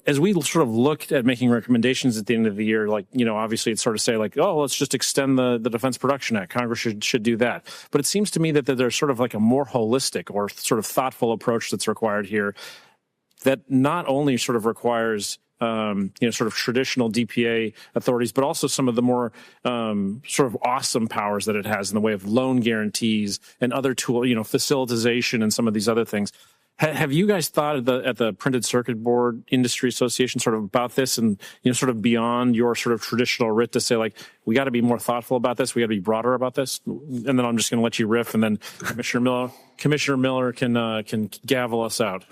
as we sort of looked at making recommendations at the end of the year, like, obviously it's sort of say like, oh, let's just extend the Defense Production Act. Congress should do that. But it seems to me that there's sort of like a more holistic or sort of thoughtful approach that's required here that not only sort of requires sort of traditional DPA authorities, but also some of the more sort of awesome powers that it has in the way of loan guarantees and other tools, facilitization and some of these other things. Have you guys thought at the Printed Circuit Board Industry Association sort of about this and, sort of beyond your sort of traditional writ to say, like, we got to be more thoughtful about this, we got to be broader about this? And then I'm just going to let you riff, and then Commissioner Miller can gavel us out.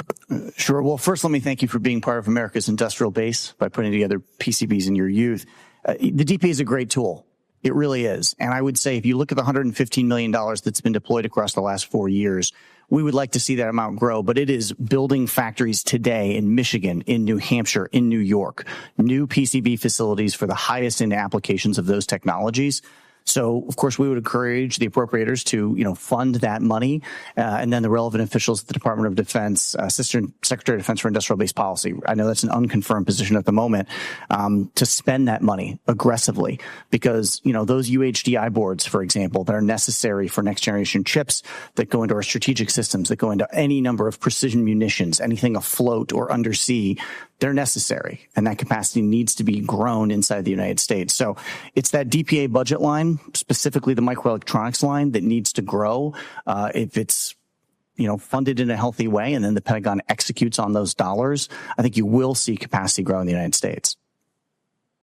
Sure. Well, first, let me thank you for being part of America's industrial base by putting together PCBs in your youth. The DPA is a great tool. It really is. And I would say if you look at the $115 million that's been deployed across the last 4 years, we would like to see that amount grow, but it is building factories today in Michigan, in New Hampshire, in New York, new PCB facilities for the highest end applications of those technologies. So, of course, we would encourage the appropriators to, fund that money, and then the relevant officials at the Department of Defense, Assistant Secretary of Defense for Industrial Base Policy. I know that's an unconfirmed position at the moment, to spend that money aggressively because, those UHDI boards, for example, that are necessary for next generation chips that go into our strategic systems, that go into any number of precision munitions, anything afloat or undersea, they're necessary, and that capacity needs to be grown inside the United States. So it's that DPA budget line, specifically the microelectronics line, that needs to grow. If it's funded in a healthy way, and then the Pentagon executes on those dollars, I think you will see capacity grow in the United States.